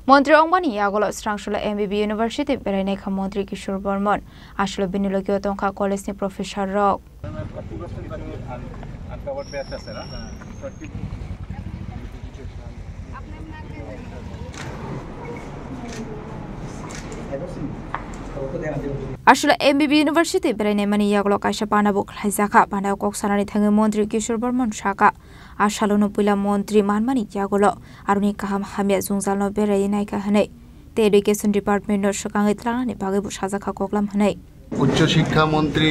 মন্ত্রী অংবানি আগল স্রাংশুলা এমবিবি ইউনিভার্সিটি বেরাইনাইখা মন্ত্রী কিশোর বর্মন আসলে বিনিয়োগীয় তংখা কলেজনি প্রফেসর রক আসলে এমবিবি ইউনিভার্সিটি বেরাইনাই মানি ইয়াগল কাইসা বানাবো খাইজাখা বানাও কক্সানানি থাঙে মন্ত্রী কিশোর বর্মন সাকা আশালনো পুইলা মন্ত্রী মানমানি ইয়াগল আরুনি কাহাম হামিয়া জুংজালনো বেরাইনাইকা হनै তে এডুকেশন ডিপার্টমেন্টর সকাঙ্গै ত্রানানি বাগैबो সাজাখা কগলাম হनै উচ্চ শিক্ষা মন্ত্রী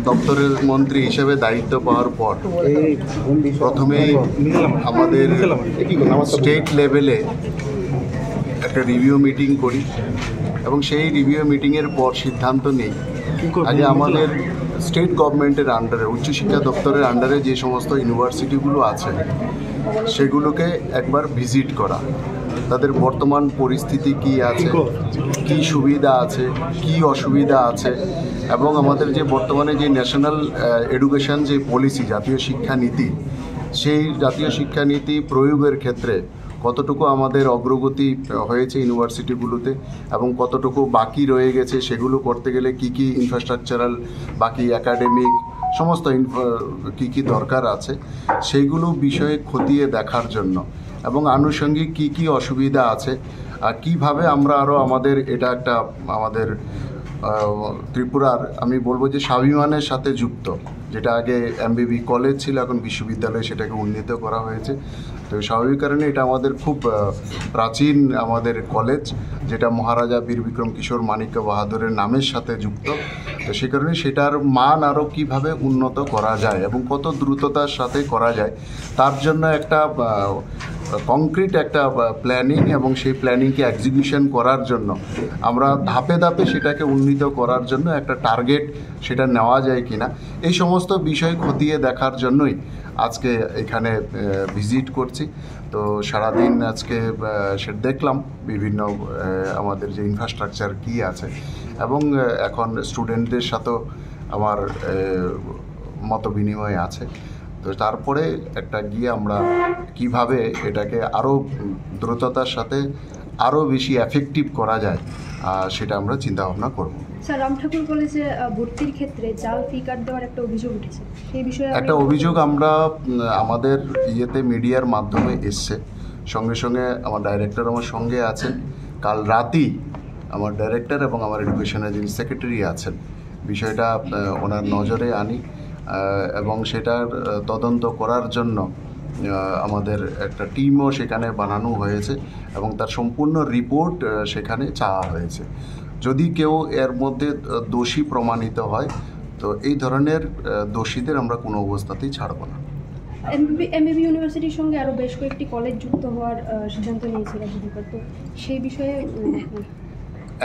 দপ্তরের মন্ত্রী হিসেবে দায়িত্ব পাওয়ার পর প্রথমে আমাদের স্টেট লেভেলে একটা রিভিউ মিটিং করি এবং সেই রিভিউ মিটিংয়ের পর সিদ্ধান্ত নেই আগে আমাদের স্টেট গভর্নমেন্টের আন্ডারে উচ্চশিক্ষা দপ্তরের আন্ডারে যে সমস্ত ইউনিভার্সিটিগুলো আছে সেগুলোকে একবার ভিজিট করা, তাদের বর্তমান পরিস্থিতি কি আছে, কি সুবিধা আছে, কি অসুবিধা আছে, এবং আমাদের যে বর্তমানে যে ন্যাশনাল এডুকেশন যে পলিসি জাতীয় শিক্ষানীতি, সেই জাতীয় শিক্ষানীতি প্রয়োগের ক্ষেত্রে কতটুকু আমাদের অগ্রগতি হয়েছে ইউনিভার্সিটিগুলোতে এবং কতটুকু বাকি রয়ে গেছে, সেগুলো করতে গেলে কি কি ইনফ্রাস্ট্রাকচারাল বাকি একাডেমিক সমস্ত কি দরকার আছে সেইগুলো বিষয়ে খতিয়ে দেখার জন্য এবং আনুষঙ্গিক কি কি অসুবিধা আছে আর কিভাবে আমরা আরও আমাদের এটা একটা আমাদের ত্রিপুরার আমি বলবো যে স্বাভিমানের সাথে যুক্ত, যেটা আগে এমবিবি কলেজ ছিল এখন বিশ্ববিদ্যালয়ে সেটাকে উন্নীত করা হয়েছে। তো স্বাভাবিক কারণে এটা আমাদের খুব প্রাচীন আমাদের কলেজ, যেটা মহারাজা বীর বিক্রম কিশোর মানিক্য বাহাদুরের নামের সাথে যুক্ত। তো সে কারণে সেটার মান আরও কীভাবে উন্নত করা যায় এবং কত দ্রুততার সাথে করা যায় তার জন্য একটা কংক্রিট একটা প্ল্যানিং এবং সেই প্ল্যানিংকে এক্সিকিউশন করার জন্য আমরা ধাপে ধাপে সেটাকে উন্নীত করার জন্য একটা টার্গেট সেটা নেওয়া যায় কিনা এই সমস্ত বিষয় খতিয়ে দেখার জন্যই আজকে এখানে ভিজিট করছি। তো সারাদিন আজকে সেটা দেখলাম বিভিন্ন আমাদের যে ইনফ্রাস্ট্রাকচার কী আছে এবং এখন স্টুডেন্টদের সাথেও আমার মত বিনিময় আছে। তো তারপরে একটা গিয়ে আমরা কিভাবে এটাকে আরও দ্রুততার সাথে আরও বেশি এফেক্টিভ করা যায় সেটা আমরা চিন্তা ভাবনা করব। স্যার, রাম ঠাকুর কলেজে ভর্তির ক্ষেত্রে জাল ফি কার্ড দেওয়ার একটা অভিযোগ উঠেছে, সেই বিষয়ে একটা অভিযোগ আমরা আমাদের মিডিয়ার মাধ্যমে এসছে, সঙ্গে সঙ্গে আমার ডাইরেক্টর আমার সঙ্গে আছেন, কাল রাতেই আমার ডাইরেক্টর এবং আমার এডুকেশনের যিনি সেক্রেটারি আছেন বিষয়টা ওনার নজরে আনি এবং সেটার তদন্ত করার জন্য আমাদের একটা টিমও সেখানে বানানো হয়েছে এবং তার সম্পূর্ণ রিপোর্ট সেখানে চাওয়া হয়েছে। যদি কেউ এর মধ্যে দোষী প্রমাণিত হয় তো এই ধরনের দোষীদের আমরা কোনো অবস্থাতেই ছাড়ব না। এমবিবি ইউনিভার্সিটির সঙ্গে আরও বেশ কয়েকটি কলেজ যুক্ত হওয়ার সিদ্ধান্ত নিয়েছিল, তো সেই বিষয়ে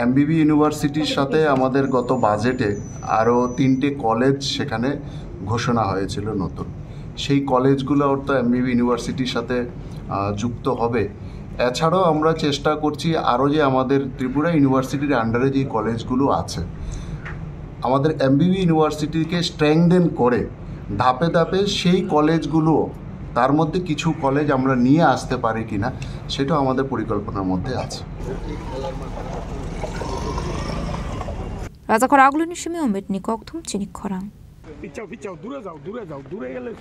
এমবিবি ইউনিভার্সিটির সাথে আমাদের গত বাজেটে আরও 3টে কলেজ সেখানে ঘোষণা হয়েছিল নতুন, সেই কলেজগুলো তো এমবিবি ইউনিভার্সিটির সাথে যুক্ত হবে। এছাড়াও আমরা চেষ্টা করছি আরও যে আমাদের ত্রিপুরা ইউনিভার্সিটির আন্ডারে যে কলেজগুলো আছে আমাদের এমবিবি ইউনিভার্সিটিকে স্ট্রেংথেন করে ধাপে ধাপে সেই কলেজগুলো তার মধ্যে কিছু কলেজ আমরা নিয়ে আসতে পারি কিনা সেটাও আমাদের পরিকল্পনার মধ্যে আছে। রাজাখর আগলনি সময় অমিত নিকক থুম চিনিক খরাং পিছাও দূরে যাও দূরে গেলে